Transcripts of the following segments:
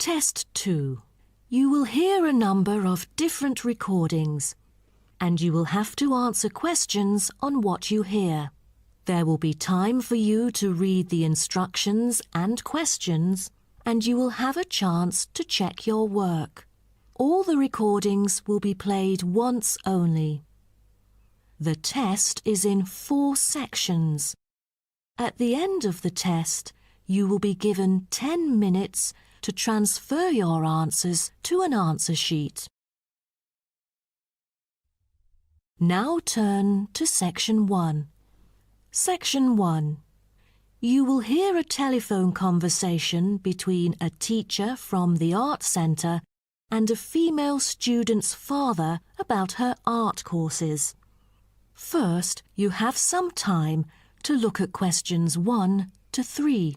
Test 2. You will hear a number of different recordings, and you will have to answer questions on what you hear. There will be time for you to read the instructions and questions, and you will have a chance to check your work. All the recordings will be played once only. The test is in 4 sections. At the end of the test, you will be given 10 minutes to transfer your answers to an answer sheet. Now turn to Section 1. Section 1. You will hear a telephone conversation between a teacher from the art centre and a female student's father about her art courses. First, you have some time to look at questions 1 to 3.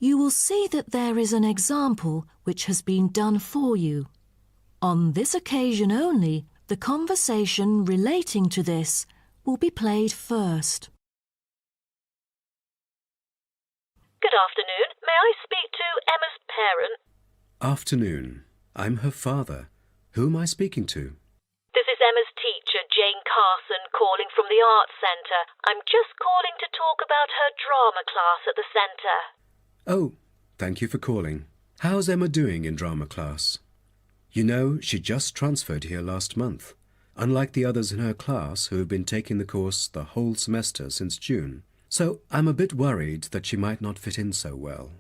You will see that there is an example which has been done for you. On this occasion only, the conversation relating to this will be played first. Good afternoon. May I speak to Emma's parent? Afternoon. I'm her father. Who am I speaking to? This is Emma's teacher, Jane Carson, calling from the Arts Centre. I'm just calling to talk about her drama class at the centre. Oh, thank you for calling. How's Emma doing in drama class? You know, she just transferred here last month, unlike the others in her class who have been taking the course the whole semester since June. So I'm a bit worried that she might not fit in so well.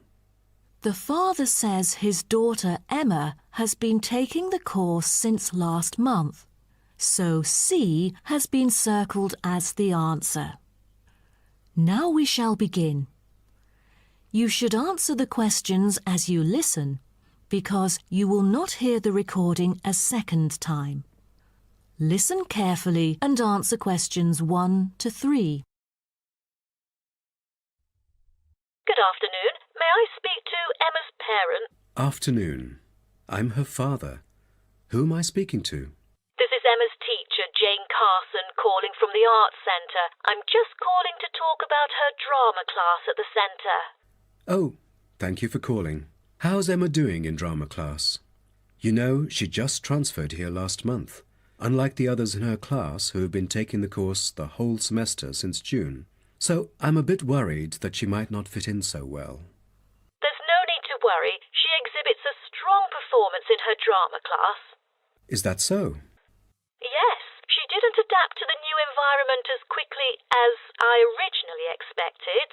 The father says his daughter Emma has been taking the course since last month, so C has been circled as the answer. Now we shall begin. You should answer the questions as you listen, because you will not hear the recording a second time. Listen carefully and answer questions 1 to 3. Good afternoon. May I speak to Emma's parent? Afternoon. I'm her father. Who am I speaking to? This is Emma's teacher, Jane Carson, calling from the Arts Centre. I'm just calling to talk about her drama class at the centre. Oh, thank you for calling. How's Emma doing in drama class? You know, she just transferred here last month, unlike the others in her class who have been taking the course the whole semester since June. So I'm a bit worried that she might not fit in so well. There's no need to worry. She exhibits a strong performance in her drama class. Is that so? Yes, she didn't adapt to the new environment as quickly as I originally expected,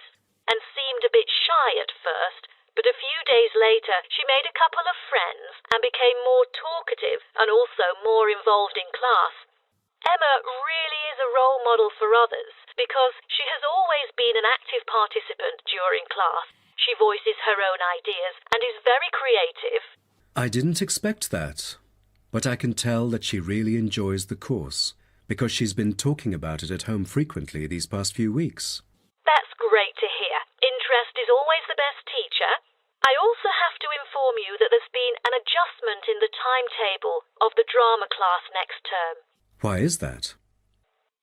and seemed a bit shy at first, but a few days later she made a couple of friends and became more talkative and also more involved in class. Emma really is a role model for others because she has always been an active participant during class. She voices her own ideas and is very creative. I didn't expect that, but I can tell that she really enjoys the course because she's been talking about it at home frequently these past few weeks. That's great to hear. Interest is always the best teacher. I also have to inform you that there's been an adjustment in the timetable of the drama class next term. Why is that?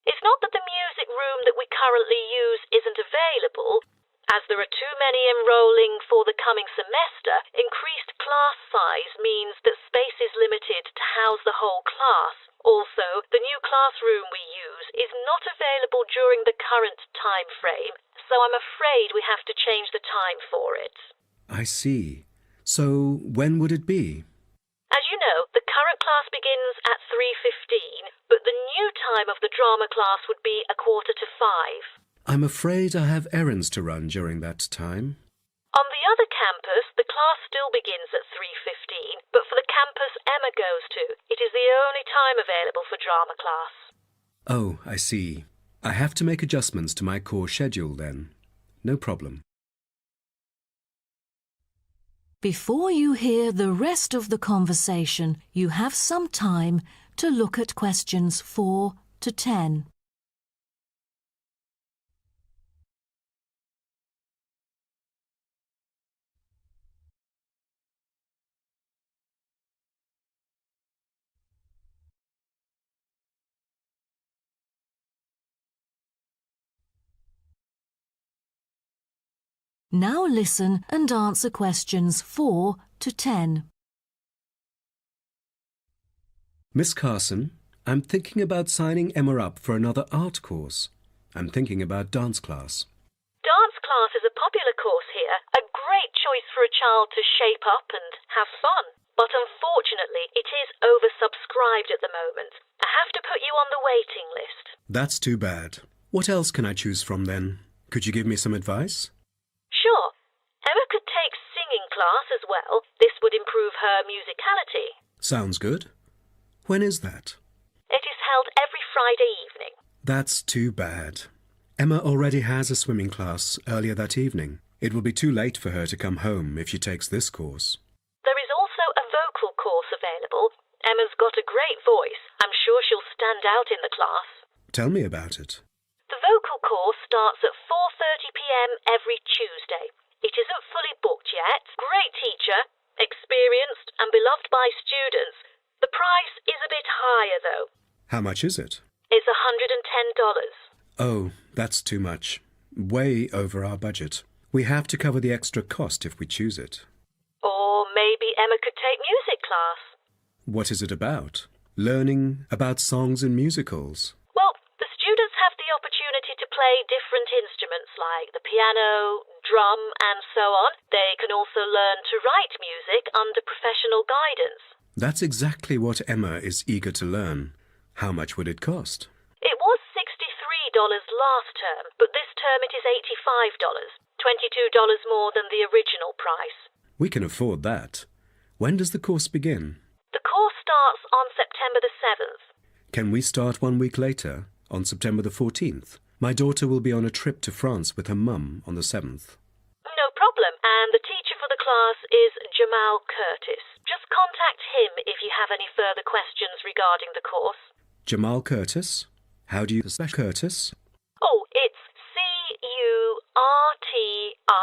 It's not that the music room that we currently use isn't available. As there are too many enrolling for the coming semester, increased class size means that space is limited to house the whole class. Also, the new classroom we use is not available during the current time frame, so I'm afraid we have to change the time for it. I see. So when would it be? As you know, the current class begins at 3:15, but the new time of the drama class would be 4:45. I'm afraid I have errands to run during that time. On the other campus, the class still begins at 3:15, but for the campus Emma goes to, it is the only time available for drama class. Oh, I see. I have to make adjustments to my course schedule then. No problem. Before you hear the rest of the conversation, you have some time to look at questions 4 to 10. Now listen and answer questions 4 to 10. Miss Carson, I'm thinking about signing Emma up for another art course. I'm thinking about dance class. Dance class is a popular course here, a great choice for a child to shape up and have fun. But unfortunately, it is oversubscribed at the moment. I have to put you on the waiting list. That's too bad. What else can I choose from then? Could you give me some advice? Sure. Emma could take singing class as well. This would improve her musicality. Sounds good. When is that? It is held every Friday evening. That's too bad. Emma already has a swimming class earlier that evening. It will be too late for her to come home if she takes this course. There is also a vocal course available. Emma's got a great voice. I'm sure she'll stand out in the class. Tell me about it. The vocal course starts at 4:30 p.m. every Tuesday. It isn't fully booked yet. Great teacher, experienced and beloved by students. The price is a bit higher though. How much is it? It's $110. Oh, that's too much. Way over our budget. We have to cover the extra cost if we choose it. Or maybe Emma could take music class. What is it about? Learning about songs and musicals. Well, the students have the opportunity to play different instruments like the piano, drum and so on. They can also learn to write music under professional guidance. That's exactly what Emma is eager to learn. How much would it cost? It was $63 last term, but this term it is $85, $22 more than the original price. We can afford that. When does the course begin? The course starts on September the 7th. Can we start 1 week later, on September the 14th? My daughter will be on a trip to France with her mum on the 7th. No problem, and the teacher for the class is Jamal Curtis. Just contact him if you have any further questions regarding the course. Jamal Curtis? How do you spell Curtis? Oh, it's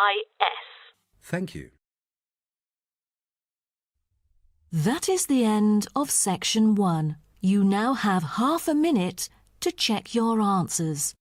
Curtis. Thank you. That is the end of section 1. You now have half a minute to check your answers.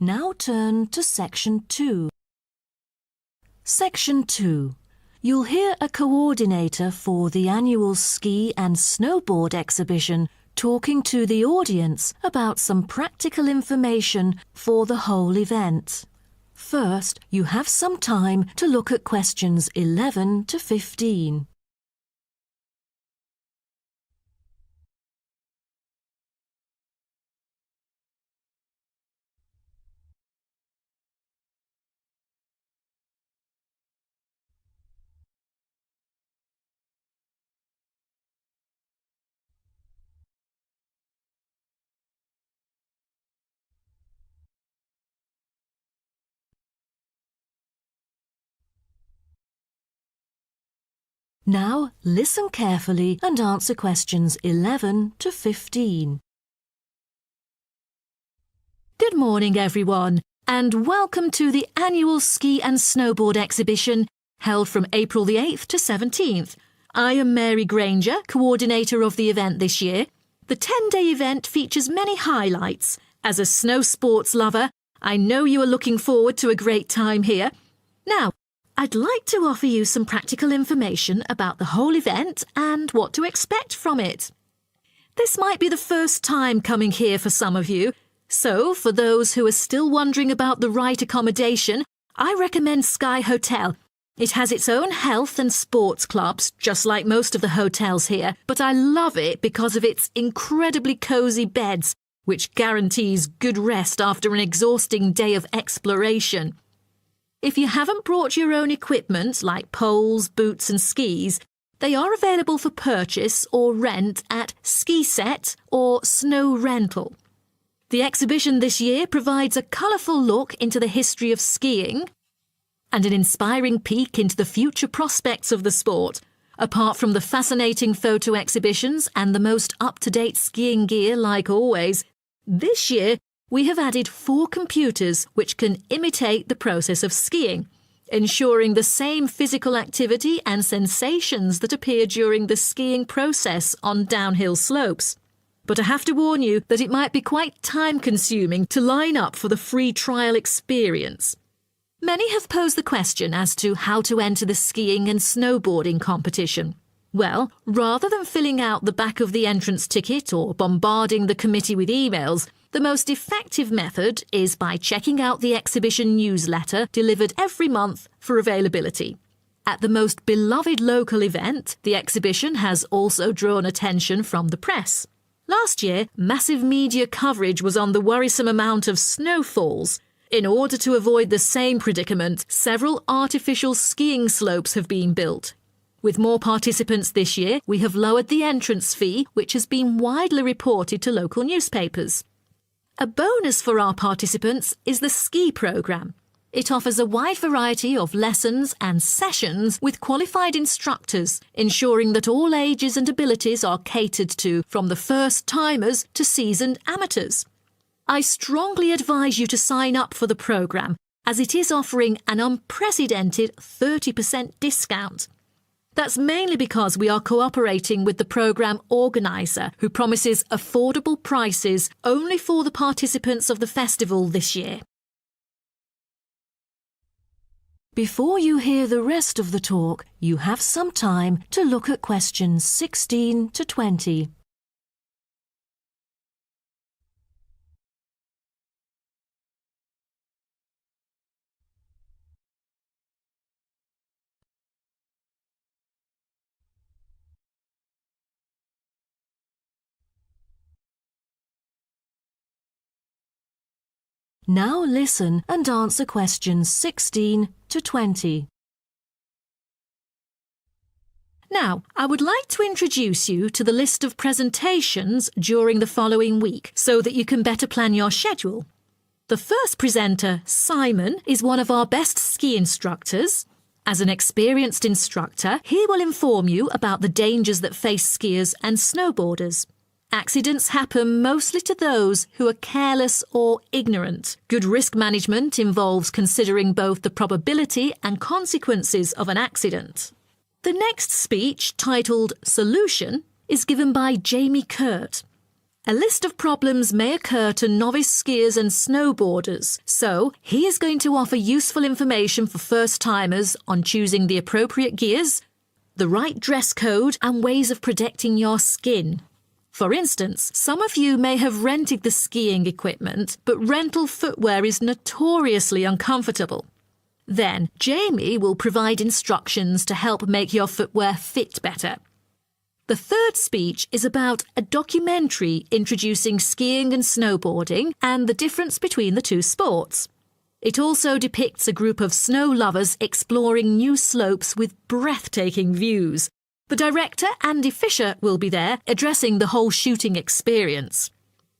Now turn to section 2. Section 2. You'll hear a coordinator for the annual ski and snowboard exhibition talking to the audience about some practical information for the whole event. First, you have some time to look at questions 11 to 15. Now listen carefully and answer questions 11 to 15. Good morning, everyone, and welcome to the annual ski and snowboard exhibition held from April the 8th to 17th. I am Mary Granger, coordinator of the event this year. The 10-day event features many highlights. As a snow sports lover, I know you are looking forward to a great time here. Now, I'd like to offer you some practical information about the whole event and what to expect from it. This might be the first time coming here for some of you, so for those who are still wondering about the right accommodation, I recommend Sky Hotel. It has its own health and sports clubs, just like most of the hotels here, but I love it because of its incredibly cosy beds, which guarantees good rest after an exhausting day of exploration. If you haven't brought your own equipment, like poles, boots and skis, they are available for purchase or rent at Ski Set or Snow Rental. The exhibition this year provides a colourful look into the history of skiing and an inspiring peek into the future prospects of the sport. Apart from the fascinating photo exhibitions and the most up-to-date skiing gear like always, this year we have added 4 computers which can imitate the process of skiing, ensuring the same physical activity and sensations that appear during the skiing process on downhill slopes. But I have to warn you that it might be quite time-consuming to line up for the free trial experience. Many have posed the question as to how to enter the skiing and snowboarding competition. Well, rather than filling out the back of the entrance ticket or bombarding the committee with emails, the most effective method is by checking out the exhibition newsletter delivered every month for availability. At the most beloved local event, the exhibition has also drawn attention from the press. Last year, massive media coverage was on the worrisome amount of snowfalls. In order to avoid the same predicament, several artificial skiing slopes have been built. With more participants this year, we have lowered the entrance fee, which has been widely reported to local newspapers. A bonus for our participants is the ski programme. It offers a wide variety of lessons and sessions with qualified instructors, ensuring that all ages and abilities are catered to, from the first-timers to seasoned amateurs. I strongly advise you to sign up for the programme, as it is offering an unprecedented 30% discount. That's mainly because we are cooperating with the programme organiser, who promises affordable prices only for the participants of the festival this year. Before you hear the rest of the talk, you have some time to look at questions 16 to 20. Now listen and answer questions 16 to 20. Now, I would like to introduce you to the list of presentations during the following week so that you can better plan your schedule. The first presenter, Simon, is one of our best ski instructors. As an experienced instructor, he will inform you about the dangers that face skiers and snowboarders. Accidents happen mostly to those who are careless or ignorant. Good risk management involves considering both the probability and consequences of an accident. The next speech, titled Solution, is given by Jamie Kurt. A list of problems may occur to novice skiers and snowboarders, so he is going to offer useful information for first-timers on choosing the appropriate gears, the right dress code, and ways of protecting your skin. For instance, some of you may have rented the skiing equipment, but rental footwear is notoriously uncomfortable. Then, Jamie will provide instructions to help make your footwear fit better. The third speech is about a documentary introducing skiing and snowboarding and the difference between the two sports. It also depicts a group of snow lovers exploring new slopes with breathtaking views. The director, Andy Fisher, will be there, addressing the whole shooting experience.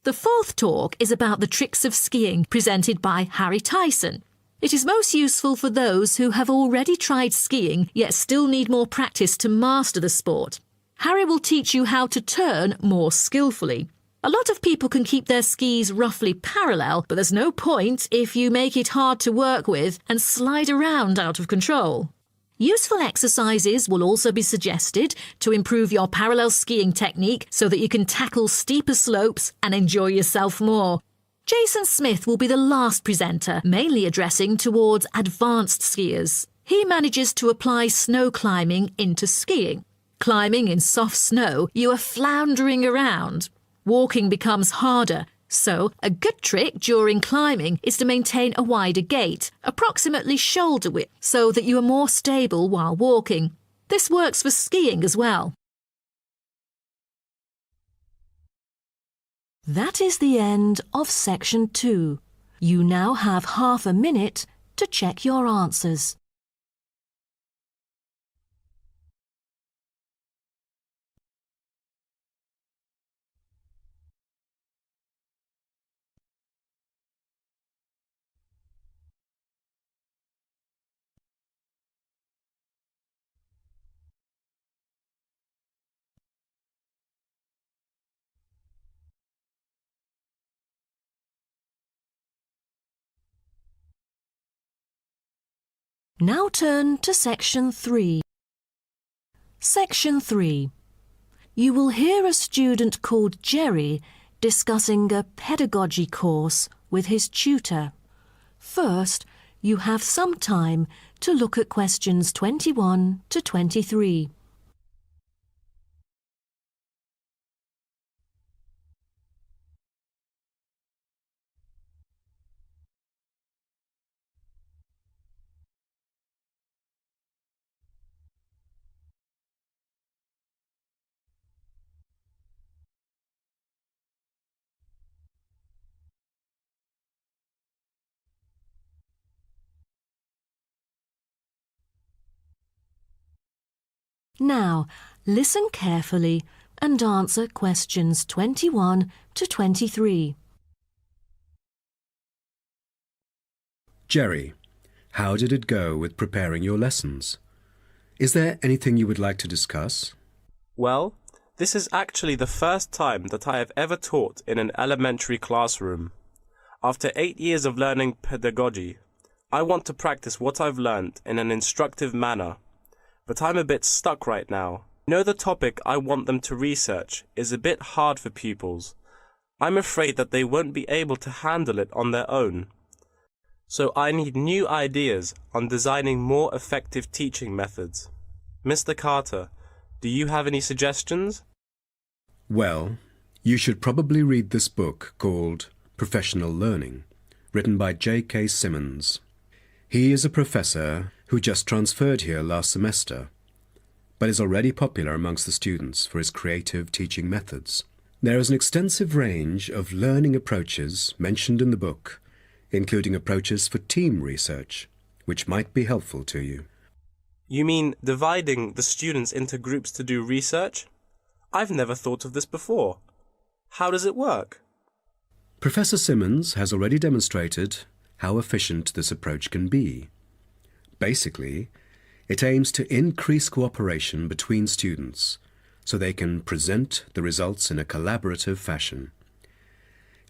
The fourth talk is about the tricks of skiing, presented by Harry Tyson. It is most useful for those who have already tried skiing, yet still need more practice to master the sport. Harry will teach you how to turn more skillfully. A lot of people can keep their skis roughly parallel, but there's no point if you make it hard to work with and slide around out of control. Useful exercises will also be suggested to improve your parallel skiing technique so that you can tackle steeper slopes and enjoy yourself more. Jason Smith will be the last presenter, mainly addressing towards advanced skiers. He manages to apply snow climbing into skiing. Climbing in soft snow, you are floundering around. Walking becomes harder, So, a good trick during climbing is to maintain a wider gait, approximately shoulder width, so that you are more stable while walking. This works for skiing as well. That is the end of section 2. You now have half a minute to check your answers. Now turn to section 3. Section 3. You will hear a student called Jerry discussing a pedagogy course with his tutor. First, you have some time to look at questions 21 to 23. Now, listen carefully and answer questions 21 to 23. Jerry, how did it go with preparing your lessons? Is there anything you would like to discuss? Well, this is actually the first time that I have ever taught in an elementary classroom. After 8 years of learning pedagogy, I want to practice what I've learned in an instructive manner. But I'm a bit stuck right now. The topic I want them to research is a bit hard for pupils. I'm afraid that they won't be able to handle it on their own. So I need new ideas on designing more effective teaching methods. Mr. Carter, do you have any suggestions? Well, you should probably read this book called Professional Learning, written by J.K. Simmons. He is a professor who just transferred here last semester, but is already popular amongst the students for his creative teaching methods. There is an extensive range of learning approaches mentioned in the book, including approaches for team research, which might be helpful to you. You mean dividing the students into groups to do research? I've never thought of this before. How does it work? Professor Simmons has already demonstrated how efficient this approach can be. Basically, it aims to increase cooperation between students so they can present the results in a collaborative fashion.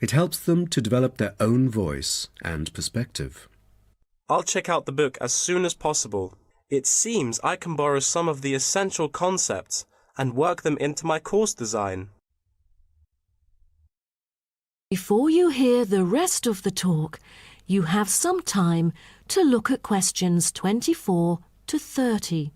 It helps them to develop their own voice and perspective. I'll check out the book as soon as possible. It seems I can borrow some of the essential concepts and work them into my course design. Before you hear the rest of the talk, you have some time to look at questions 24 to 30.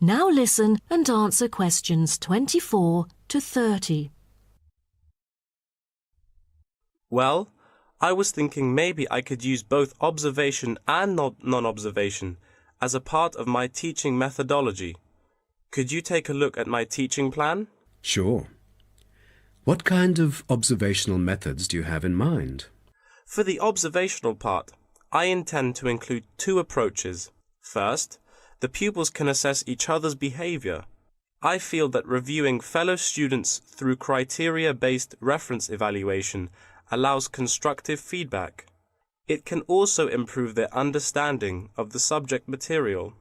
Now listen and answer questions 24 to 30. Well, I was thinking maybe I could use both observation and non-observation as a part of my teaching methodology. Could you take a look at my teaching plan? Sure. What kind of observational methods do you have in mind? For the observational part, I intend to include 2 approaches. First, the pupils can assess each other's behavior. I feel that reviewing fellow students through criteria-based reference evaluation allows constructive feedback. It can also improve their understanding of the subject material.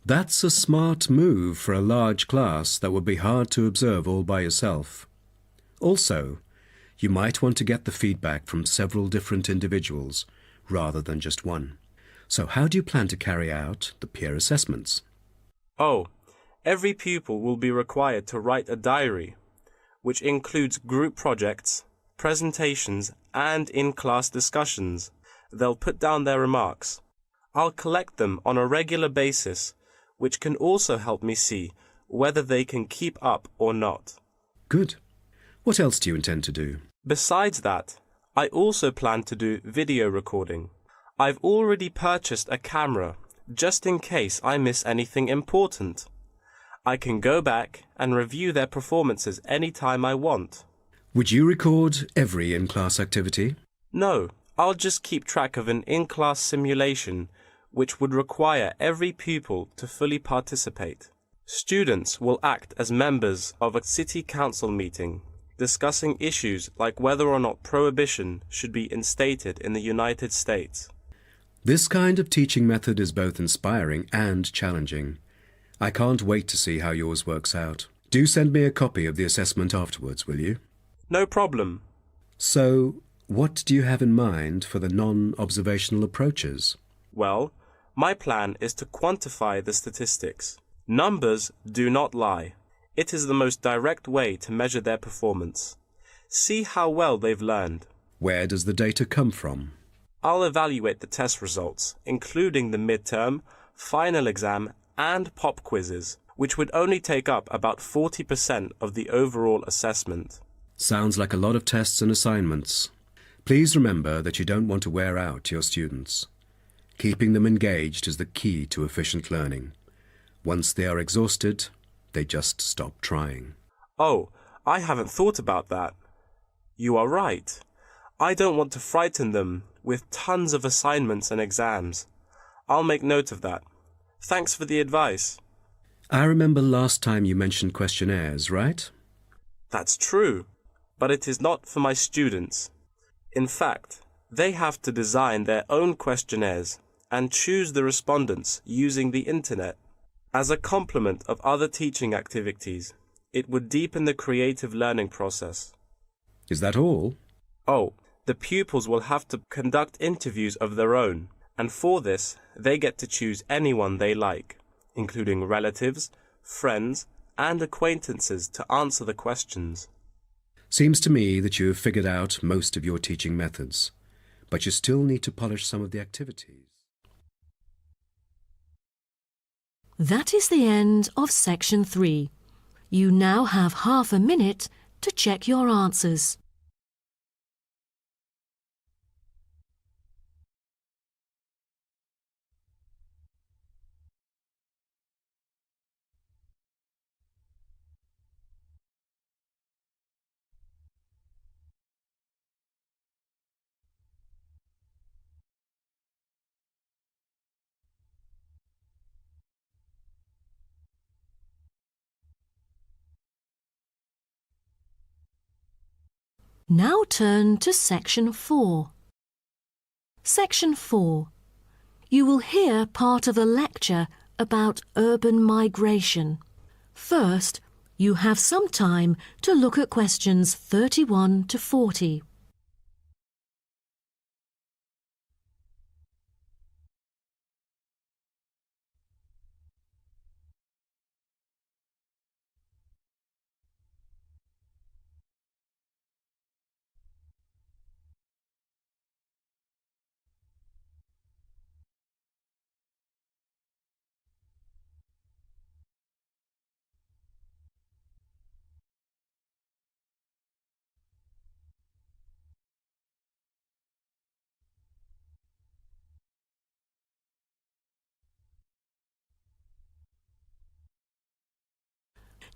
That's a smart move for a large class that would be hard to observe all by yourself. Also, you might want to get the feedback from several different individuals rather than just one. So how do you plan to carry out the peer assessments? Oh, Every pupil will be required to write a diary, which includes group projects, presentations, and in-class discussions. They'll put down their remarks. I'll collect them on a regular basis, which can also help me see whether they can keep up or not. Good. What else do you intend to do? Besides that, I also plan to do video recording. I've already purchased a camera, just in case I miss anything important. I can go back and review their performances anytime I want. Would you record every in-class activity? No, I'll just keep track of an in-class simulation, which would require every pupil to fully participate. Students will act as members of a city council meeting, discussing issues like whether or not prohibition should be instated in the United States. This kind of teaching method is both inspiring and challenging. I can't wait to see how yours works out. Do send me a copy of the assessment afterwards, will you? No problem. So, what do you have in mind for the non-observational approaches? Well, my plan is to quantify the statistics. Numbers do not lie. It is the most direct way to measure their performance. See how well they've learned. Where does the data come from? I'll evaluate the test results, including the midterm, final exam, and pop quizzes, which would only take up about 40% of the overall assessment. Sounds like a lot of tests and assignments. Please remember that you don't want to wear out your students. Keeping them engaged is the key to efficient learning. Once they are exhausted, they just stop trying. Oh, I haven't thought about that. You are right. I don't want to frighten them with tons of assignments and exams. I'll make note of that. Thanks for the advice. I remember last time you mentioned questionnaires, right? That's true, but it is not for my students. In fact, they have to design their own questionnaires and choose the respondents using the internet. As a complement of other teaching activities, it would deepen the creative learning process. Is that all? Oh, the pupils will have to conduct interviews of their own, and for this, they get to choose anyone they like, including relatives, friends, and acquaintances to answer the questions. Seems to me that you have figured out most of your teaching methods, but you still need to polish some of the activities. That is the end of section 3. You now have half a minute to check your answers. Now turn to section 4. Section 4. You will hear part of a lecture about urban migration. First, you have some time to look at questions 31 to 40.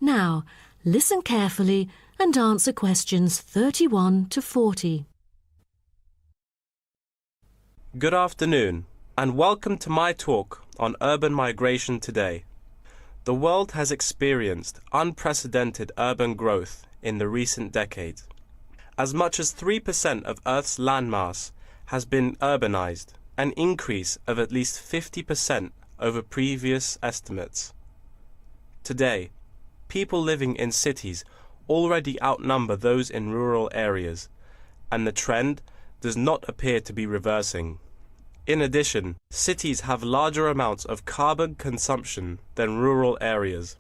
Now, listen carefully and answer questions 31 to 40. Good afternoon, and welcome to my talk on urban migration today. The world has experienced unprecedented urban growth in the recent decades. As much as 3% of Earth's landmass has been urbanized, an increase of at least 50% over previous estimates. Today, people living in cities already outnumber those in rural areas, and the trend does not appear to be reversing. In addition, cities have larger amounts of carbon consumption than rural areas.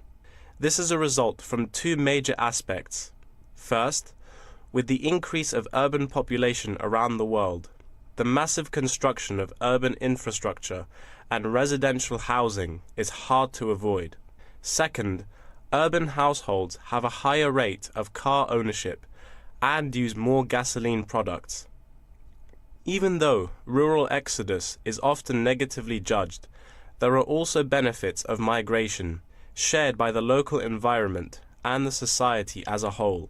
This is a result from two major aspects. First, with the increase of urban population around the world, the massive construction of urban infrastructure and residential housing is hard to avoid. Second, urban households have a higher rate of car ownership and use more gasoline products. Even though rural exodus is often negatively judged, there are also benefits of migration shared by the local environment and the society as a whole.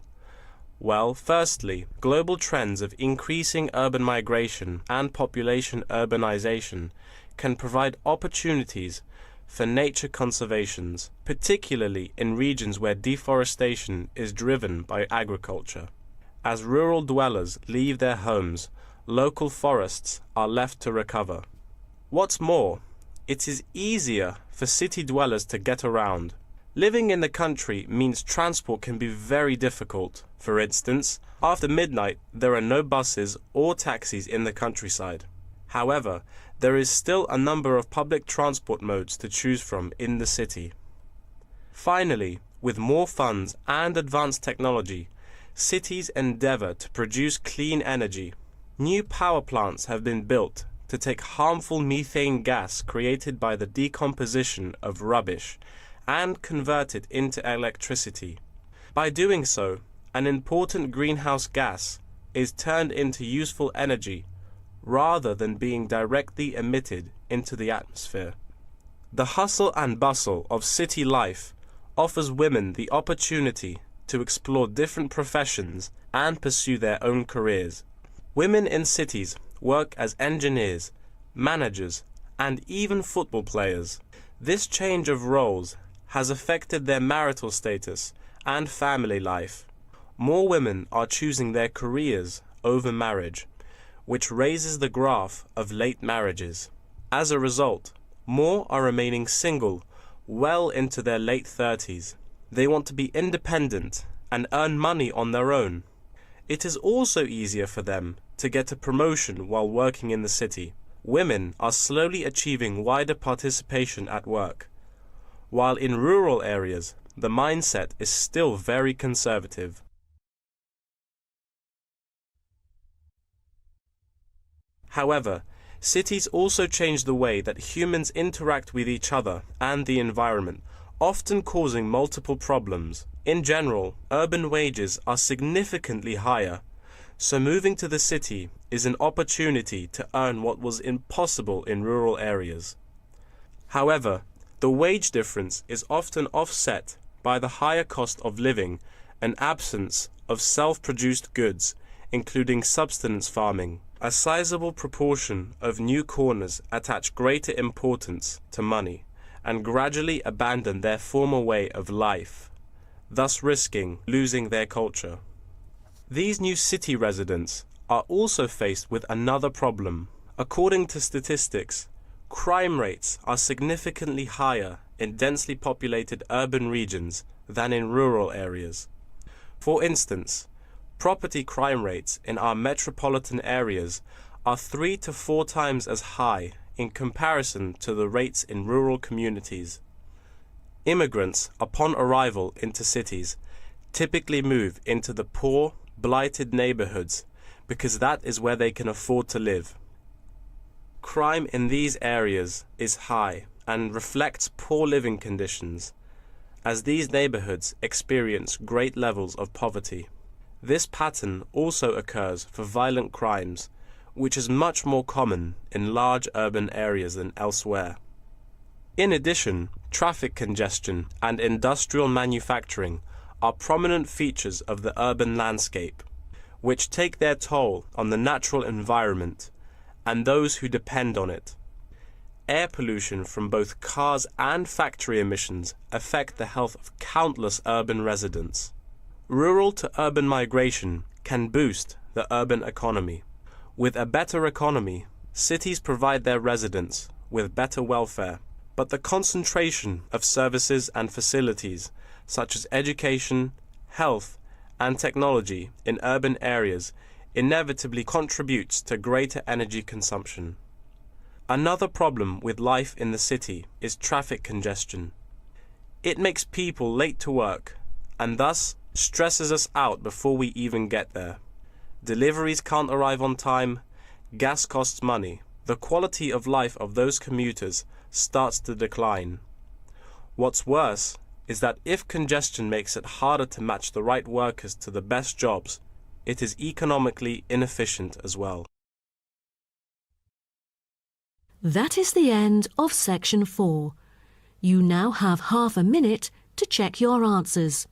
Well, firstly, global trends of increasing urban migration and population urbanization can provide opportunities for nature conservations, particularly in regions where deforestation is driven by agriculture. As rural dwellers leave their homes, local forests are left to recover. What's more, it is easier for city dwellers to get around. Living in the country means transport can be very difficult. For instance, after midnight there are no buses or taxis in the countryside. However, there is still a number of public transport modes to choose from in the city. Finally, with more funds and advanced technology, cities endeavor to produce clean energy. New power plants have been built to take harmful methane gas created by the decomposition of rubbish and convert it into electricity. By doing so, an important greenhouse gas is turned into useful energy rather than being directly emitted into the atmosphere. The hustle and bustle of city life offers women the opportunity to explore different professions and pursue their own careers. Women in cities work as engineers, managers, and even football players. This change of roles has affected their marital status and family life. More women are choosing their careers over marriage, which raises the graph of late marriages. As a result, more are remaining single well into their late 30s. They want to be independent and earn money on their own. It is also easier for them to get a promotion while working in the city. Women are slowly achieving wider participation at work, while in rural areas, the mindset is still very conservative. However, cities also change the way that humans interact with each other and the environment, often causing multiple problems. In general, urban wages are significantly higher, so moving to the city is an opportunity to earn what was impossible in rural areas. However, the wage difference is often offset by the higher cost of living and absence of self-produced goods, including subsistence farming. A sizable proportion of new corners attach greater importance to money and gradually abandon their former way of life, thus risking losing their culture. These new city residents are also faced with another problem. According to statistics, crime rates are significantly higher in densely populated urban regions than in rural areas. For instance, property crime rates in our metropolitan areas are 3 to 4 times as high in comparison to the rates in rural communities. Immigrants, upon arrival into cities, typically move into the poor, blighted neighborhoods because that is where they can afford to live. Crime in these areas is high and reflects poor living conditions, as these neighborhoods experience great levels of poverty. This pattern also occurs for violent crimes, which is much more common in large urban areas than elsewhere. In addition, traffic congestion and industrial manufacturing are prominent features of the urban landscape, which take their toll on the natural environment and those who depend on it. Air pollution from both cars and factory emissions affect the health of countless urban residents. Rural to urban migration can boost the urban economy. With a better economy, cities provide their residents with better welfare, but the concentration of services and facilities such as education, health, and technology in urban areas inevitably contributes to greater energy consumption. Another problem with life in the city is traffic congestion. It makes people late to work, and thus stresses us out before we even get there. Deliveries can't arrive on time, gas costs money. The quality of life of those commuters starts to decline. What's worse is that if congestion makes it harder to match the right workers to the best jobs, it is economically inefficient as well. That is the end of section 4. You now have half a minute to check your answers.